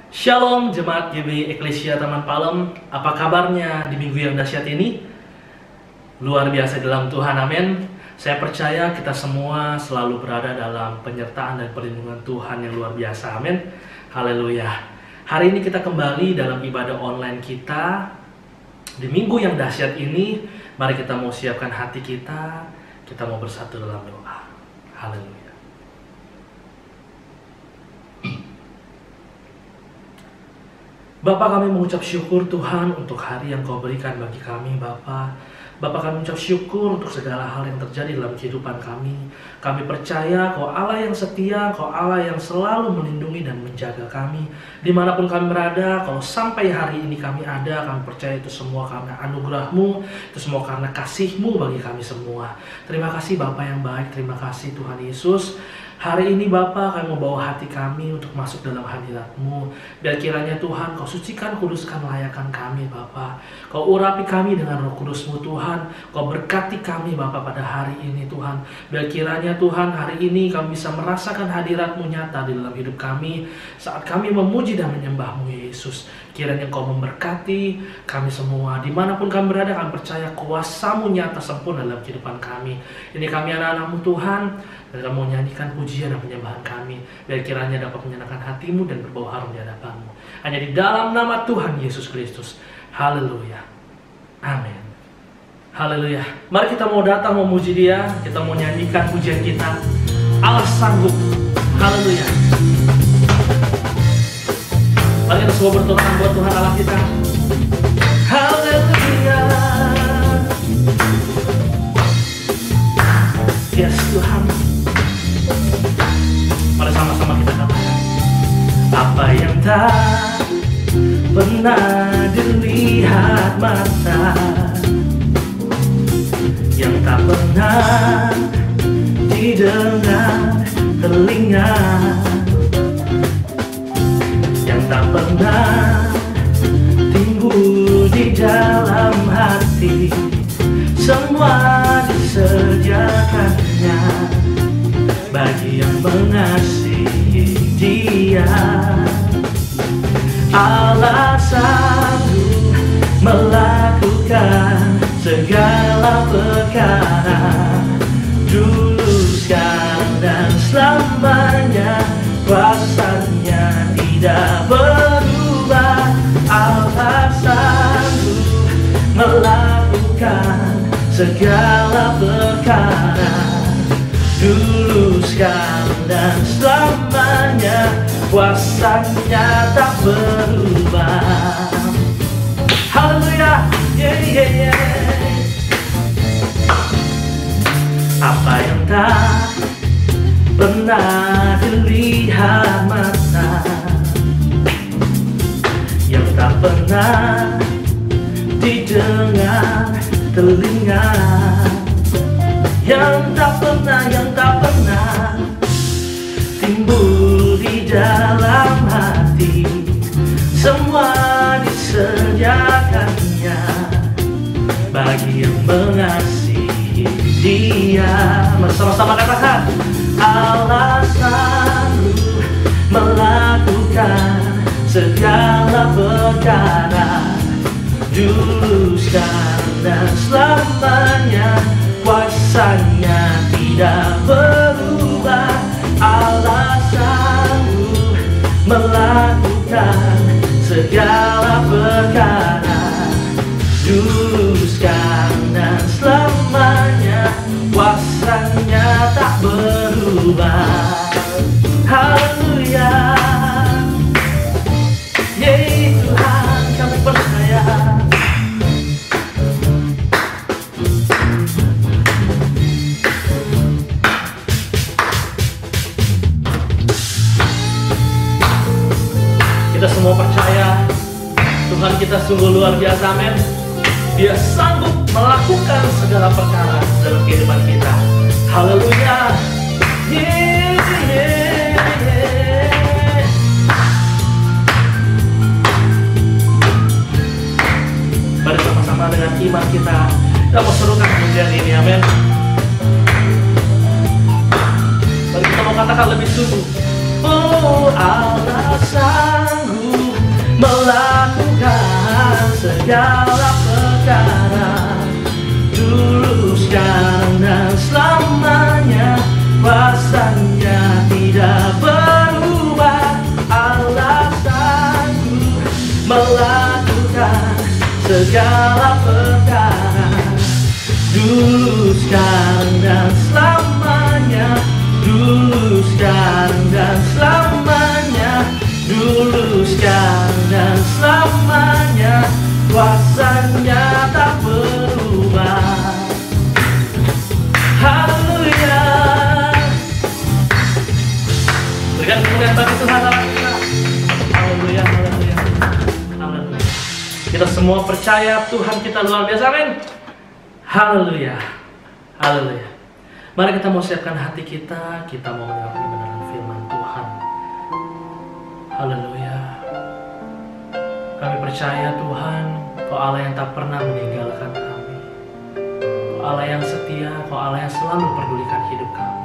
Shalom Jemaat GB Eklesia Taman Palem. Apa kabarnya di minggu yang dahsyat ini? Luar biasa dalam Tuhan, amin. Saya percaya kita semua selalu berada dalam penyertaan dan perlindungan Tuhan yang luar biasa, amin. Haleluya. Hari ini kita kembali dalam ibadah online kita. Di minggu yang dahsyat ini, mari kita mau siapkan hati kita. Kita mau bersatu dalam doa. Haleluya. Bapa, kami mengucap syukur Tuhan untuk hari yang Kau berikan bagi kami, Bapa. Bapa, kami mengucap syukur untuk segala hal yang terjadi dalam kehidupan kami. Kami percaya Kau Allah yang setia, Kau Allah yang selalu melindungi dan menjaga kami. Dimanapun kami berada, kalau sampai hari ini kami ada, kami percaya itu semua karena anugerah-Mu, itu semua karena kasih-Mu bagi kami semua. Terima kasih Bapa yang baik, terima kasih Tuhan Yesus. Hari ini Bapa, kami mau bawa hati kami untuk masuk dalam hadirat-Mu. Biar kiranya Tuhan Kau sucikan, kuduskan, layakan kami Bapa. Kau urapi kami dengan Roh Kudus-Mu Tuhan. Kau berkati kami Bapa pada hari ini Tuhan. Biar kiranya Tuhan hari ini kami bisa merasakan hadirat-Mu nyata di dalam hidup kami. Saat kami memuji dan menyembah-Mu Yesus. Kiranya Kau memberkati kami semua. Dimanapun kami berada, kami percaya kuasa-Mu nyata sempurna dalam kehidupan kami. Ini kami anak-anak-Mu Tuhan. Dan kami mau nyanyikan pujian dan penyembahan kami. Biar kiranya dapat menyenangkan hati-Mu dan berbau harum di hadapan-Mu. Hanya di dalam nama Tuhan Yesus Kristus. Haleluya. Amin. Haleluya. Mari kita mau datang memuji Dia. Kita mau nyanyikan pujian kita. Allah sanggup. Haleluya. Mari kita semua bertolongan buat Tuhan Allah kita. Haleluya. Yes Tuhan. Mari sama-sama kita katakan. Apa yang tak pernah dilihat mata, yang tak pernah didengar telinga, yang tak pernah timbul di dalam hati, semua disediakannya bagi yang mengasihi Dia. Allah sanggup melakukan segala perkara, dulu, sekarang, dan selamanya. Kuasa-Nya tidak berubah. Allah sanggup melakukan segala perkara, dulu, sekarang, dan selamanya. Kuasa-Nya tak berubah. Haleluya. Yeah, yeah, yeah. Apa yang tak pernah dilihat mata, yang tak pernah didengar telinga, yang tak pernah timbul di dalam hati, semua disediakannya bagi yang mengasihi Dia. Bersama-sama katakan. Allah sanggup melakukan segala perkara, dulu, sekarang, dan selamanya. Kuasa-Nya tidak berubah. Allah sanggup melakukan segala perkara, dulu, sekarang, dan selamanya. Kuasa-Nya tak berubah. Haleluya. Yeay Tuhan, kami percaya. Kita semua percaya Tuhan kita sungguh luar biasa, amin. Dia sanggup melakukan segala perkara dalam kehidupan kita. Haleluya. Yeah, yeah, yeah. Mari sama-sama dengan iman kita mau serukan pujian ini, amin. Mari kita mau katakan lebih sungguh. Oh, Allah sanggup segala perkara, dulu, sekarang, dan selamanya. Kuasanya tidak berubah. Alasanku melakukan segala perkara, dulu, sekarang, dan selamanya. Dulu, sekarang, dan selamanya. Dulu, sekarang, dan selamanya. Kuasanya tak berubah. Haleluya. Berikan kemuliaan bagi Tuhan Allah kita. Haleluya, haleluya, haleluya. Kita semua percaya Tuhan kita luar biasa, amin. Haleluya, haleluya. Mari kita mau siapkan hati kita mau mendengar kebenaran firman Tuhan. Haleluya. Kami percaya Tuhan, Kau Allah yang tak pernah meninggalkan kami. Kau Allah yang setia, Kau Allah yang selalu pedulikan hidup kami.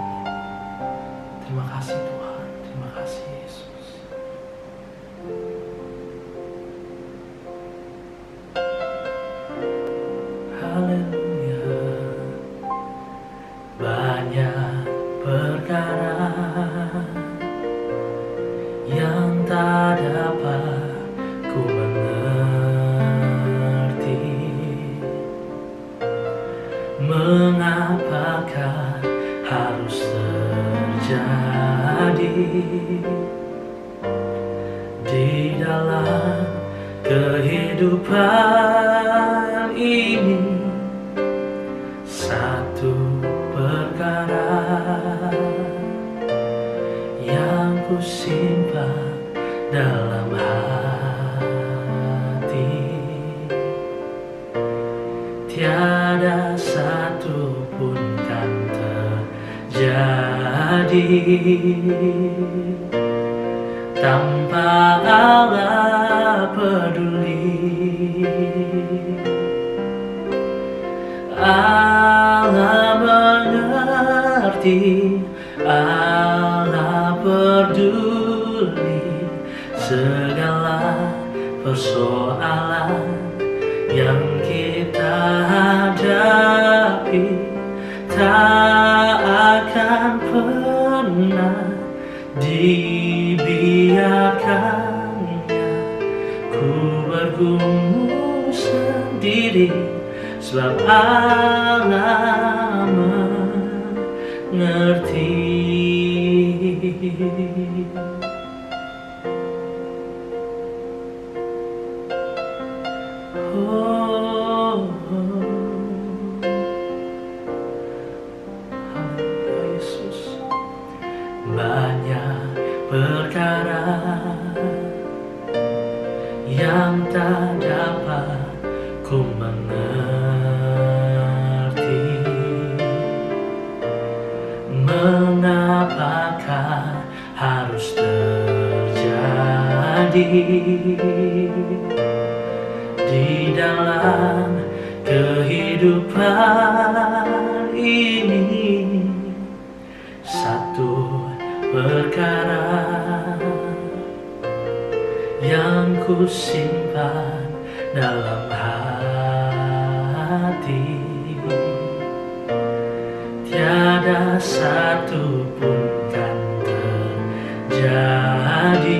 Terima kasih Tuhan, terima kasih Yesus. Haleluya. Banyak perkara yang tak dapat ku mengerti. Mengapakah harus terjadi di dalam kehidupan ini? Satu perkara yang ku simpan dalam hati, tiada satu pun kan terjadi tanpa Allah peduli. Allah mengerti, Allah peduli segala persoalan yang kita hadapi. Tak akan pernah dibiarkannya ku bergumul sendiri, sebab Allah mengerti. Oh, haleluya Yesus. Banyak perkara yang tak dapat ku mengerti. Mengapakah harus terjadi di dalam kehidupan ini? Satu perkara yang ku simpan dalam hati, tiada satu pun kan terjadi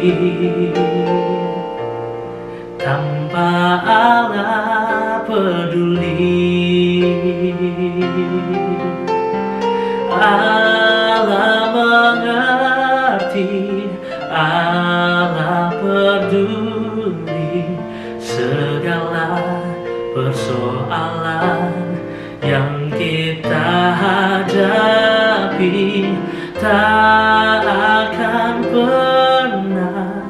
tanpa Allah peduli. Allah mengerti, Allah peduli segala persoalan yang kita hadapi. Tak akan pernah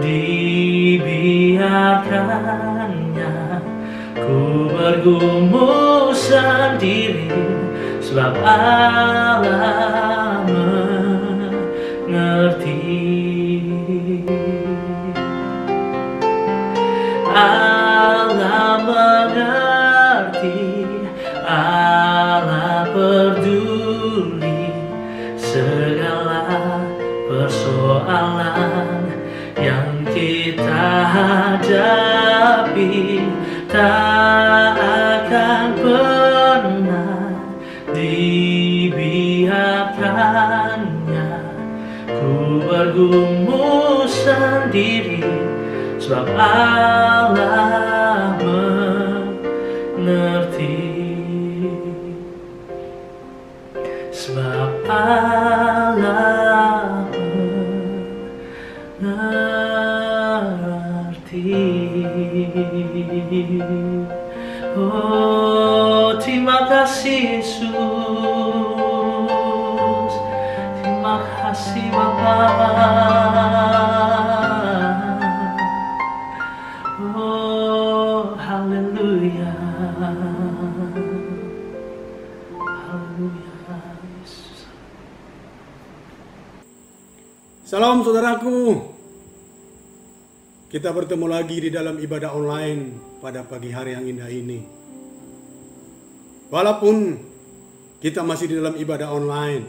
dibiarkannya ku bergumul sendiri, sebab Allah mengerti. Allah mengerti, Allah peduli segala persoalan yang kita hadapi. tak akan pernah dibiarkannya. Ku bergumul sendiri, sebab Allah mengerti. Sebab Allah mengerti. Oh, terima kasih Yesus, terima kasih Bapa. Oh, haleluya, haleluya Yesus. Salam saudaraku. Kita bertemu lagi di dalam ibadah online pada pagi hari yang indah ini. Walaupun kita masih di dalam ibadah online,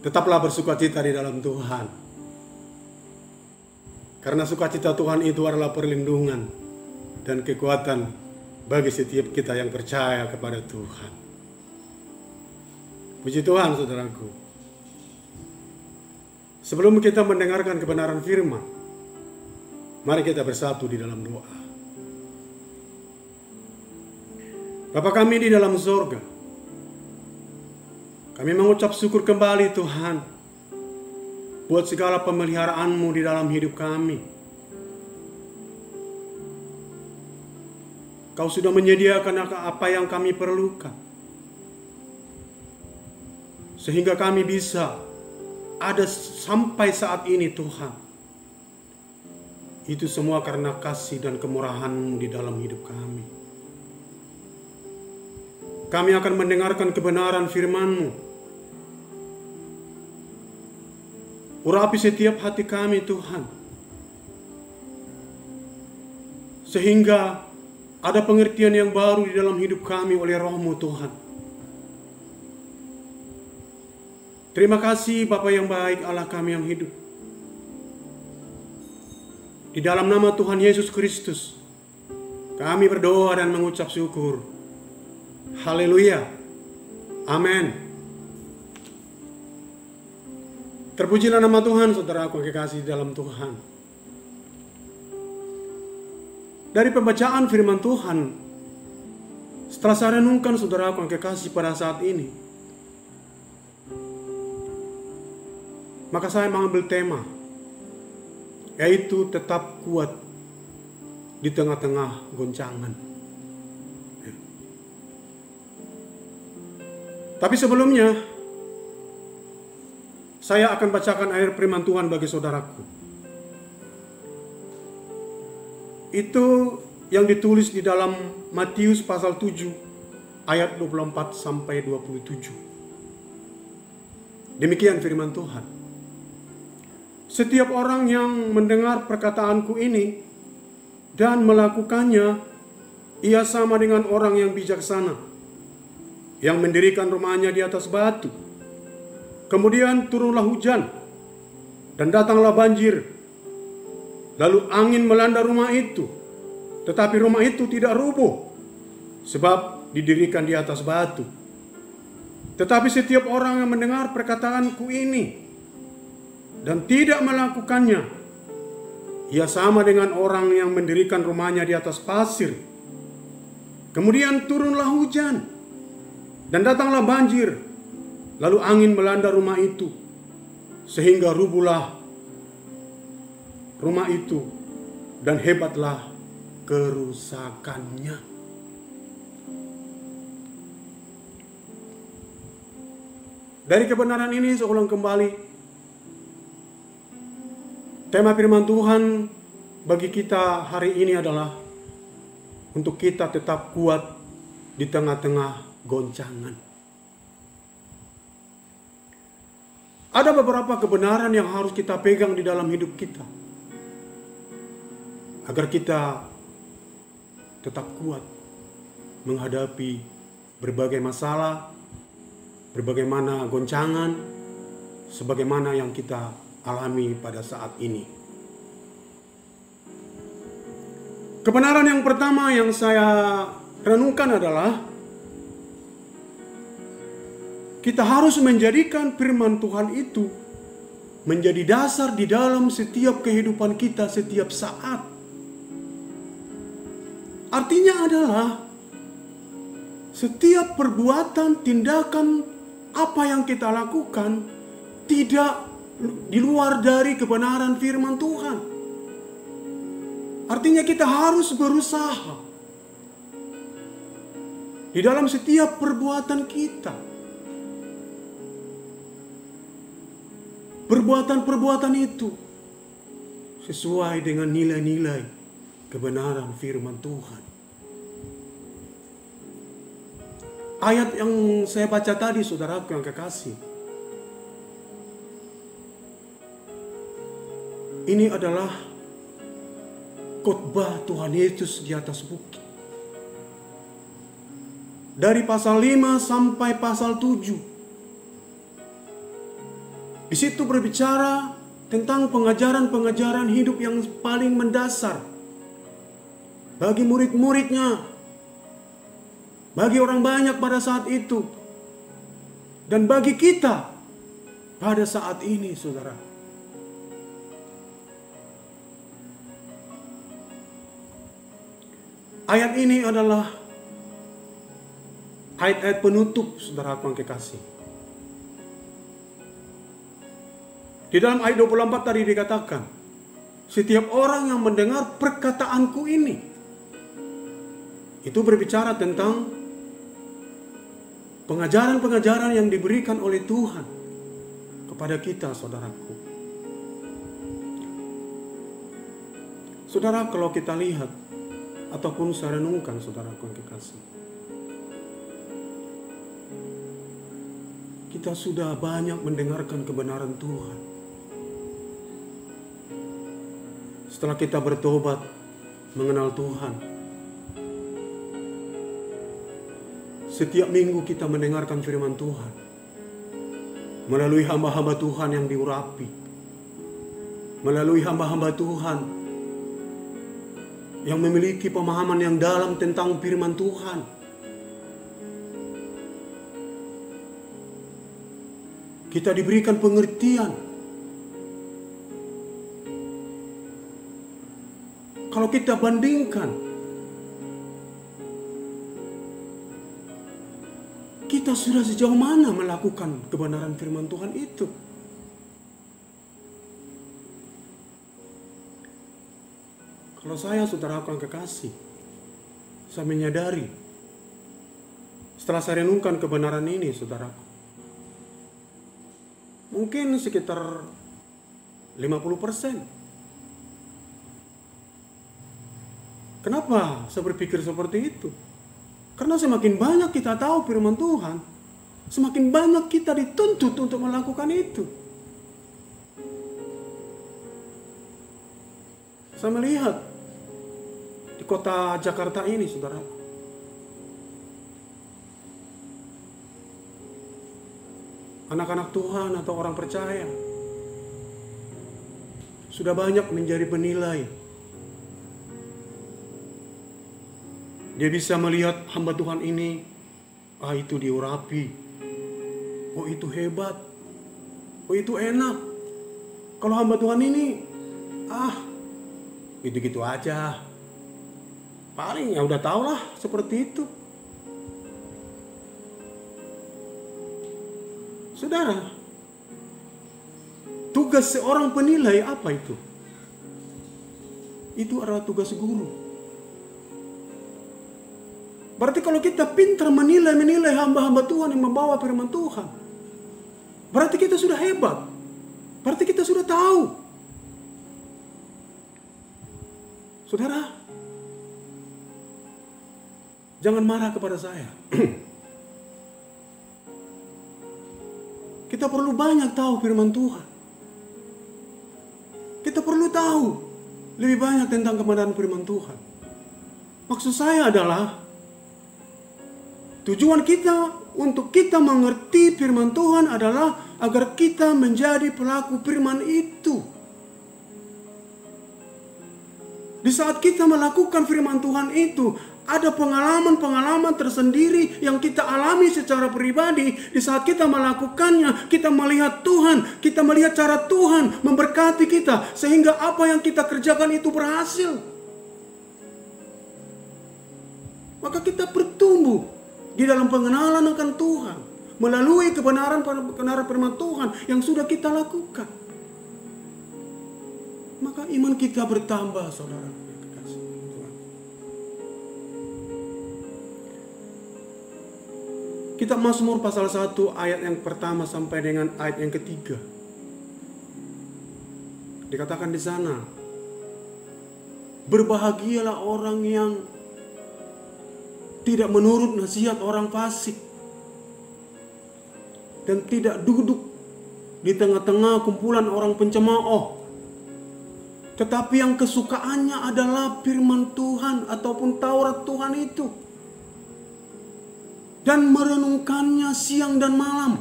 tetaplah bersukacita di dalam Tuhan. Karena sukacita Tuhan itu adalah perlindungan dan kekuatan bagi setiap kita yang percaya kepada Tuhan. Puji Tuhan saudaraku. Sebelum kita mendengarkan kebenaran firman, mari kita bersatu di dalam doa. Bapa kami di dalam surga, kami mengucap syukur kembali Tuhan buat segala pemeliharaan-Mu di dalam hidup kami. Kau sudah menyediakan apa yang kami perlukan, sehingga kami bisa ada sampai saat ini Tuhan. Itu semua karena kasih dan kemurahan-Mu di dalam hidup kami. Kami akan mendengarkan kebenaran firman-Mu. Urapi setiap hati kami Tuhan, sehingga ada pengertian yang baru di dalam hidup kami oleh Roh-Mu Tuhan. Terima kasih Bapa yang baik, Allah kami yang hidup. Di dalam nama Tuhan Yesus Kristus, kami berdoa dan mengucap syukur. Haleluya. Amin. Terpujilah nama Tuhan, saudaraku yang kekasih dalam Tuhan. Dari pembacaan firman Tuhan, setelah saya renungkan saudaraku yang kekasih pada saat ini, maka saya mengambil tema, yaitu tetap kuat di tengah-tengah goncangan. Tapi sebelumnya, saya akan bacakan ayat firman Tuhan bagi saudaraku. Itu yang ditulis di dalam Matius pasal 7 ayat 24 sampai 27. Demikian firman Tuhan. Setiap orang yang mendengar perkataanku ini dan melakukannya, ia sama dengan orang yang bijaksana, yang mendirikan rumahnya di atas batu. Kemudian turunlah hujan, dan datanglah banjir. Lalu angin melanda rumah itu, tetapi rumah itu tidak rubuh, sebab didirikan di atas batu. Tetapi setiap orang yang mendengar perkataanku ini dan tidak melakukannya, ia sama dengan orang yang mendirikan rumahnya di atas pasir. Kemudian turunlah hujan, dan datanglah banjir. Lalu angin melanda rumah itu, sehingga rubuhlah rumah itu, dan hebatlah kerusakannya. Dari kebenaran ini seulang kembali, tema firman Tuhan bagi kita hari ini adalah untuk kita tetap kuat di tengah-tengah goncangan. Ada beberapa kebenaran yang harus kita pegang di dalam hidup kita, agar kita tetap kuat menghadapi berbagai masalah, berbagai mana goncangan, sebagaimana yang kita alami pada saat ini. Kebenaran yang pertama yang saya renungkan adalah kita harus menjadikan firman Tuhan itu menjadi dasar di dalam setiap kehidupan kita setiap saat. Artinya adalah setiap perbuatan, tindakan, apa yang kita lakukan tidak di luar dari kebenaran firman Tuhan. Artinya kita harus berusaha di dalam setiap perbuatan kita. Perbuatan-perbuatan itu sesuai dengan nilai-nilai kebenaran firman Tuhan. Ayat yang saya baca tadi, saudaraku yang kekasih, ini adalah khotbah Tuhan Yesus di atas bukit. Dari pasal 5 sampai pasal 7. Di situ berbicara tentang pengajaran-pengajaran hidup yang paling mendasar bagi murid-muridnya, bagi orang banyak pada saat itu, dan bagi kita pada saat ini, saudara. Ayat ini adalah ayat-ayat penutup, saudaraku yang kekasih. Di dalam ayat 24 tadi dikatakan, setiap orang yang mendengar perkataanku ini, itu berbicara tentang pengajaran-pengajaran yang diberikan oleh Tuhan kepada kita, saudaraku. Saudara, kalau kita lihat ataupun saya renungkan, saudaraku yang kekasih, kita sudah banyak mendengarkan kebenaran Tuhan. Setelah kita bertobat, mengenal Tuhan, setiap minggu kita mendengarkan firman Tuhan melalui hamba-hamba Tuhan yang diurapi, melalui hamba-hamba Tuhan yang memiliki pemahaman yang dalam tentang firman Tuhan. Kita diberikan pengertian. Kalau kita bandingkan, kita sudah sejauh mana melakukan kebenaran firman Tuhan itu? Kalau saya, saudaraku yang kekasih, saya menyadari setelah saya renungkan kebenaran ini, saudaraku, mungkin sekitar 50%. Kenapa saya berpikir seperti itu? Karena semakin banyak kita tahu firman Tuhan, semakin banyak kita dituntut untuk melakukan itu. Saya melihat di kota Jakarta ini, saudara, anak-anak Tuhan atau orang percaya sudah banyak menjadi penilai. Dia bisa melihat hamba Tuhan ini, itu diurapi, itu hebat, itu enak. Kalau hamba Tuhan ini, gitu-gitu aja. Paling ya udah tau lah seperti itu. Saudara, tugas seorang penilai apa itu? Itu adalah tugas guru. Berarti kalau kita pintar menilai hamba-hamba Tuhan yang membawa firman Tuhan, berarti kita sudah hebat. Berarti kita sudah tahu. Saudara, jangan marah kepada saya. Kita perlu banyak tahu firman Tuhan. Kita perlu tahu lebih banyak tentang kebenaran firman Tuhan. Maksud saya adalah tujuan kita untuk kita mengerti firman Tuhan adalah agar kita menjadi pelaku firman itu. Di saat kita melakukan firman Tuhan itu, ada pengalaman-pengalaman tersendiri yang kita alami secara pribadi. Di saat kita melakukannya, kita melihat Tuhan, kita melihat cara Tuhan memberkati kita, sehingga apa yang kita kerjakan itu berhasil. Maka kita bertumbuh di dalam pengenalan akan Tuhan, melalui kebenaran firman Tuhan yang sudah kita lakukan. Maka iman kita bertambah, saudara. Kitab Mazmur pasal 1 ayat yang pertama sampai dengan ayat yang ketiga. Dikatakan di sana, berbahagialah orang yang tidak menurut nasihat orang fasik dan tidak duduk di tengah-tengah kumpulan orang pencemooh, tetapi yang kesukaannya adalah firman Tuhan ataupun Taurat Tuhan itu, dan merenungkannya siang dan malam.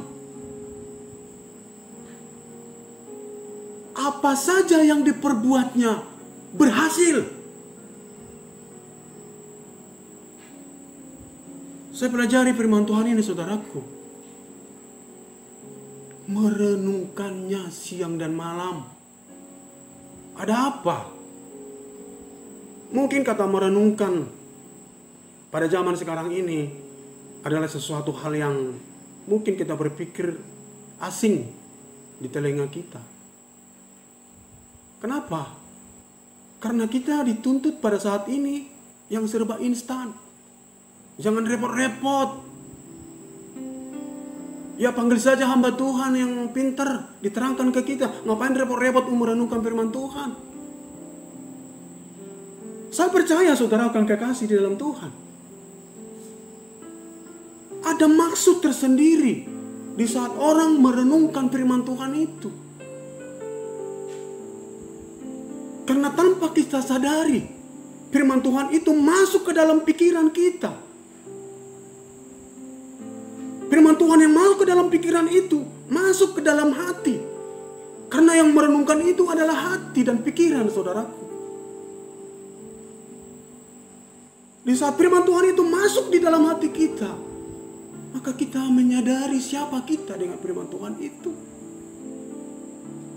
Apa saja yang diperbuatnya berhasil. Saya pelajari firman Tuhan ini, saudaraku. Merenungkannya siang dan malam. Ada apa? Mungkin kata merenungkan pada zaman sekarang ini adalah sesuatu hal yang mungkin kita berpikir asing di telinga kita. Kenapa? Karena kita dituntut pada saat ini yang serba instan. Jangan repot-repot. Ya panggil saja hamba Tuhan yang pintar, diterangkan ke kita. Ngapain repot-repot merenungkan firman Tuhan? Saya percaya saudara akan kekasih di dalam Tuhan. Ada maksud tersendiri di saat orang merenungkan firman Tuhan itu. Karena tanpa kita sadari, firman Tuhan itu masuk ke dalam pikiran kita. Firman Tuhan yang masuk ke dalam pikiran itu, masuk ke dalam hati. Karena yang merenungkan itu adalah hati dan pikiran, saudaraku. Di saat firman Tuhan itu masuk di dalam hati kita, maka kita menyadari siapa kita dengan firman Tuhan itu.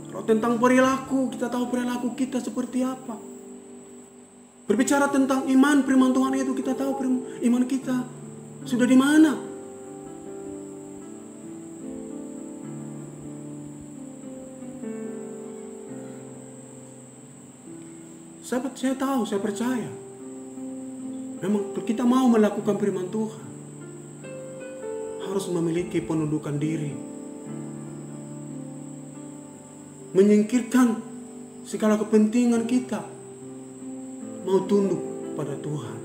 Kalau tentang perilaku, kita tahu perilaku kita seperti apa. Berbicara tentang iman, firman Tuhan itu kita tahu iman kita sudah di mana. Saya tahu, saya percaya. Memang kita mau melakukan firman Tuhan, harus memiliki penundukan diri, menyingkirkan segala kepentingan kita, mau tunduk pada Tuhan.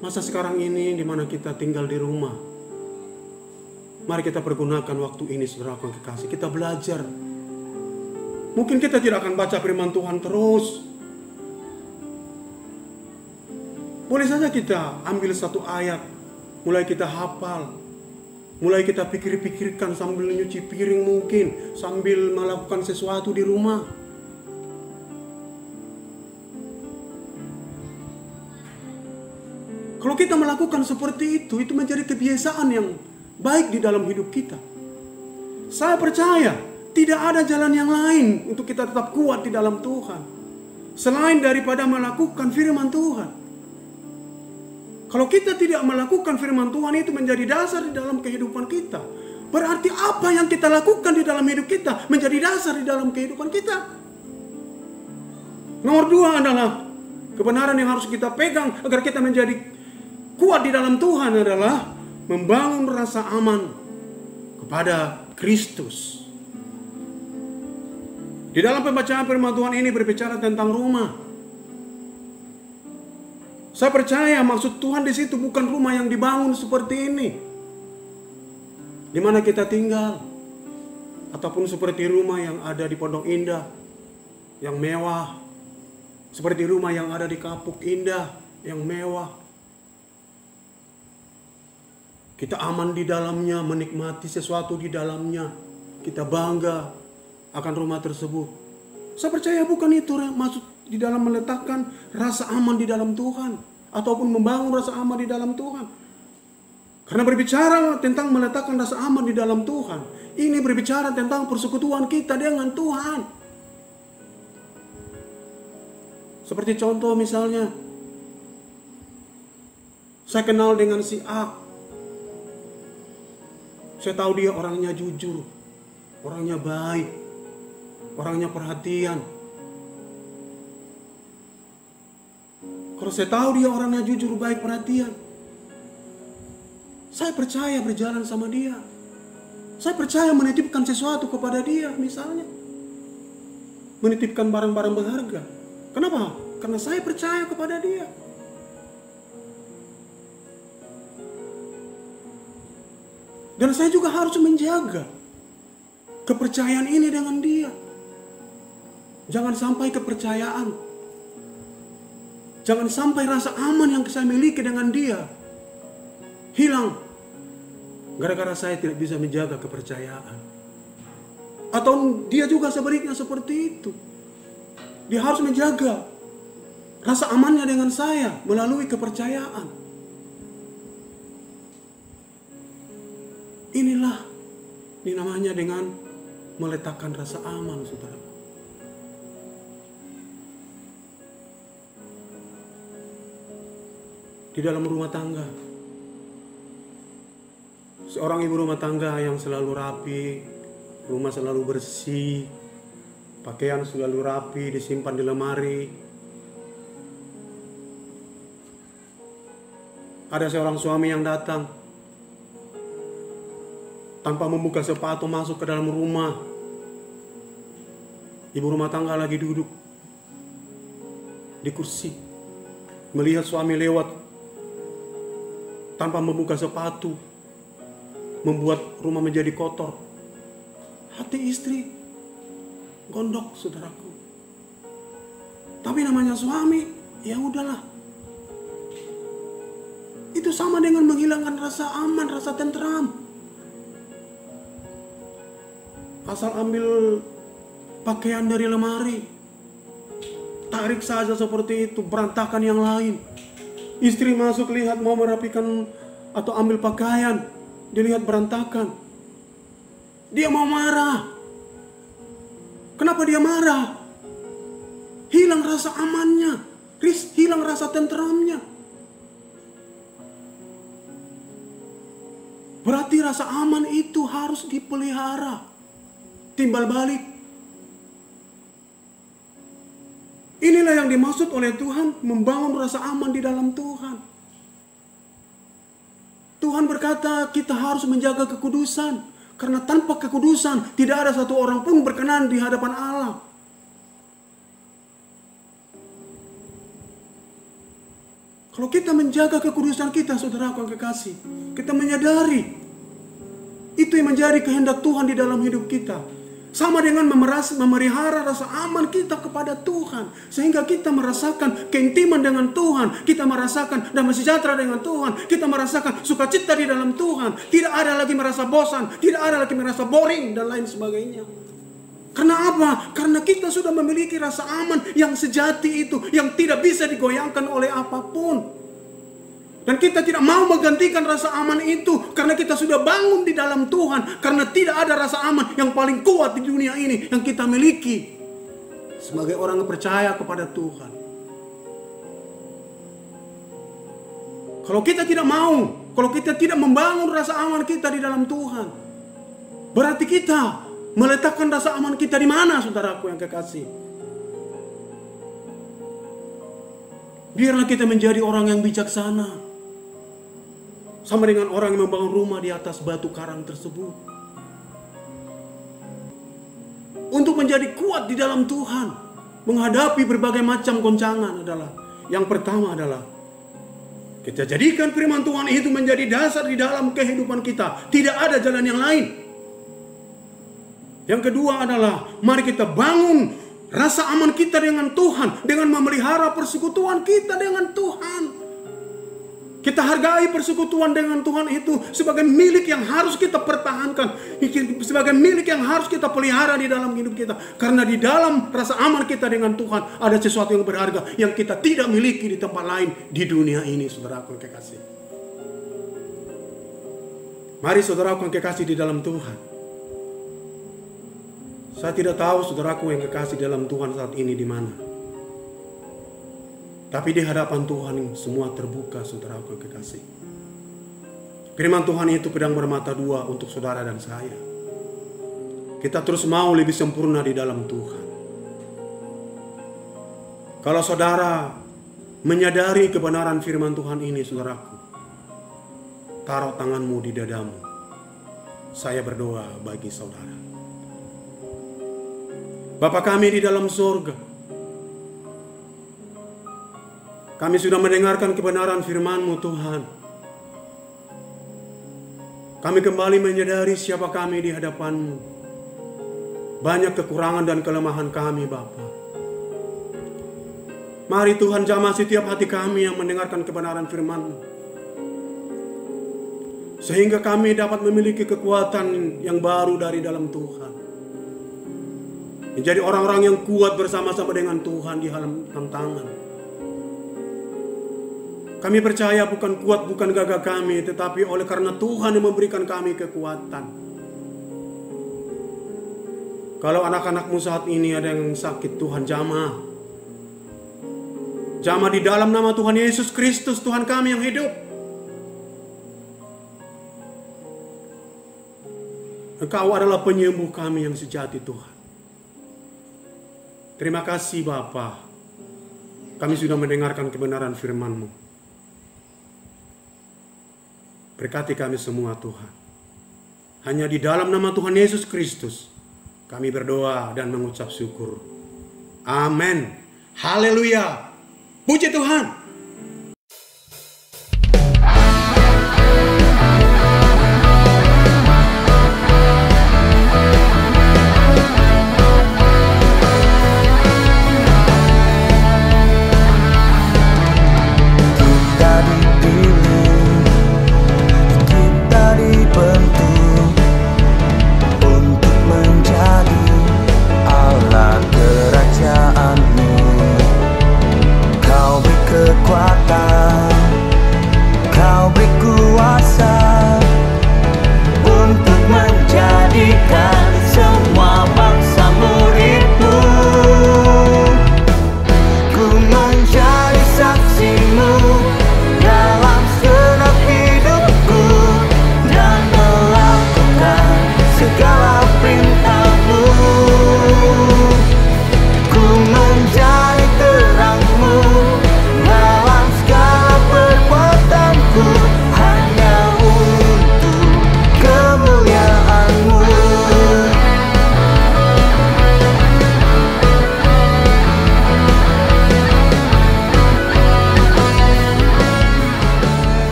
Masa sekarang ini di mana kita tinggal di rumah, mari kita pergunakan waktu ini, saudara kekasih, kita belajar. Mungkin kita tidak akan baca firman Tuhan terus. Boleh saja kita ambil satu ayat, mulai kita hafal, mulai kita pikir-pikirkan sambil nyuci piring mungkin, sambil melakukan sesuatu di rumah. Kalau kita melakukan seperti itu menjadi kebiasaan yang baik di dalam hidup kita. Saya percaya tidak ada jalan yang lain untuk kita tetap kuat di dalam Tuhan, selain daripada melakukan firman Tuhan. Kalau kita tidak melakukan firman Tuhan itu menjadi dasar di dalam kehidupan kita, berarti apa yang kita lakukan di dalam hidup kita menjadi dasar di dalam kehidupan kita. Nomor 2 adalah kebenaran yang harus kita pegang agar kita menjadi kuat di dalam Tuhan adalah membangun rasa aman kepada Kristus. Di dalam pembacaan firman Tuhan ini berbicara tentang rumah. Saya percaya maksud Tuhan di situ bukan rumah yang dibangun seperti ini, di mana kita tinggal, ataupun seperti rumah yang ada di Pondok Indah yang mewah, seperti rumah yang ada di Kapuk Indah yang mewah. Kita aman di dalamnya, menikmati sesuatu di dalamnya, kita bangga akan rumah tersebut. Saya percaya bukan itu maksud di dalam meletakkan rasa aman di dalam Tuhan, ataupun membangun rasa aman di dalam Tuhan. Karena berbicara tentang meletakkan rasa aman di dalam Tuhan, ini berbicara tentang persekutuan kita dengan Tuhan. Seperti contoh misalnya, saya kenal dengan si A. Saya tahu dia orangnya jujur, orangnya baik, orangnya perhatian. Kalau saya tahu dia orangnya jujur, baik, perhatian, saya percaya berjalan sama dia. Saya percaya menitipkan sesuatu kepada dia, misalnya menitipkan barang-barang berharga. Kenapa? Karena saya percaya kepada dia. Dan saya juga harus menjaga kepercayaan ini dengan dia. Jangan sampai kepercayaan, jangan sampai rasa aman yang saya miliki dengan dia hilang gara-gara saya tidak bisa menjaga kepercayaan. Atau dia juga sebaliknya seperti itu. Dia harus menjaga rasa amannya dengan saya melalui kepercayaan. Inilah dinamanya dengan meletakkan rasa aman, saudaraku. Di dalam rumah tangga, seorang ibu rumah tangga yang selalu rapi, rumah selalu bersih, pakaian selalu rapi, disimpan di lemari. Ada seorang suami yang datang tanpa membuka sepatu masuk ke dalam rumah. Ibu rumah tangga lagi duduk di kursi, melihat suami lewat tanpa membuka sepatu, membuat rumah menjadi kotor. Hati istri gondok, saudaraku. Tapi namanya suami, ya udahlah. Itu sama dengan menghilangkan rasa aman, rasa tentram. Asal ambil pakaian dari lemari, tarik saja seperti itu, berantakan yang lain. Istri masuk lihat mau merapikan atau ambil pakaian, dilihat berantakan, dia mau marah. Kenapa dia marah? Hilang rasa amannya, hilang rasa tentramnya. Berarti rasa aman itu harus dipelihara. Timbal balik. Inilah yang dimaksud oleh Tuhan membangun rasa aman di dalam Tuhan. Tuhan berkata kita harus menjaga kekudusan, karena tanpa kekudusan tidak ada satu orang pun berkenan di hadapan Allah. Kalau kita menjaga kekudusan kita, saudaraku yang kekasih, kita menyadari itu yang menjadi kehendak Tuhan di dalam hidup kita. Sama dengan memelihara rasa aman kita kepada Tuhan. Sehingga kita merasakan keintiman dengan Tuhan. Kita merasakan damai sejahtera dengan Tuhan. Kita merasakan sukacita di dalam Tuhan. Tidak ada lagi merasa bosan. Tidak ada lagi merasa boring dan lain sebagainya. Karena apa? Karena kita sudah memiliki rasa aman yang sejati itu. Yang tidak bisa digoyangkan oleh apapun. Dan kita tidak mau menggantikan rasa aman itu. Karena kita sudah bangun di dalam Tuhan. Karena tidak ada rasa aman yang paling kuat di dunia ini yang kita miliki sebagai orang yang percaya kepada Tuhan. Kalau kita tidak mau, kalau kita tidak membangun rasa aman kita di dalam Tuhan, berarti kita meletakkan rasa aman kita di mana, saudaraku yang kekasih? Biarlah kita menjadi orang yang bijaksana. Sama dengan orang yang membangun rumah di atas batu karang tersebut. Untuk menjadi kuat di dalam Tuhan, menghadapi berbagai macam goncangan adalah, yang pertama adalah kita jadikan firman Tuhan itu menjadi dasar di dalam kehidupan kita. Tidak ada jalan yang lain. Yang kedua adalah mari kita bangun rasa aman kita dengan Tuhan dengan memelihara persekutuan kita dengan Tuhan. Kita hargai persekutuan dengan Tuhan itu sebagai milik yang harus kita pertahankan, sebagai milik yang harus kita pelihara di dalam hidup kita. Karena di dalam rasa aman kita dengan Tuhan ada sesuatu yang berharga yang kita tidak miliki di tempat lain di dunia ini, saudaraku yang kekasih. Mari saudaraku yang kekasih di dalam Tuhan. Saya tidak tahu saudaraku yang kekasih dalam Tuhan saat ini di mana. Tapi di hadapan Tuhan semua terbuka, saudaraku yang kekasih. Firman Tuhan itu pedang bermata dua untuk saudara dan saya. Kita terus mau lebih sempurna di dalam Tuhan. Kalau saudara menyadari kebenaran firman Tuhan ini, saudaraku, taruh tanganmu di dadamu. Saya berdoa bagi saudara. Bapa kami di dalam surga, kami sudah mendengarkan kebenaran firman-Mu, Tuhan. Kami kembali menyadari siapa kami di hadapan-Mu. Banyak kekurangan dan kelemahan kami, Bapa. Mari Tuhan jamah setiap hati kami yang mendengarkan kebenaran firman-Mu. Sehingga kami dapat memiliki kekuatan yang baru dari dalam Tuhan. Menjadi orang-orang yang kuat bersama-sama dengan Tuhan di dalam tantangan. Kami percaya bukan kuat, bukan gagah kami, tetapi oleh karena Tuhan yang memberikan kami kekuatan. Kalau anak-anak-Mu saat ini ada yang sakit, Tuhan jamah. Jamah di dalam nama Tuhan Yesus Kristus, Tuhan kami yang hidup. Engkau adalah penyembuh kami yang sejati, Tuhan. Terima kasih Bapa. Kami sudah mendengarkan kebenaran firman-Mu. Berkati kami semua Tuhan. Hanya di dalam nama Tuhan Yesus Kristus kami berdoa dan mengucap syukur. Amin. Haleluya. Puji Tuhan.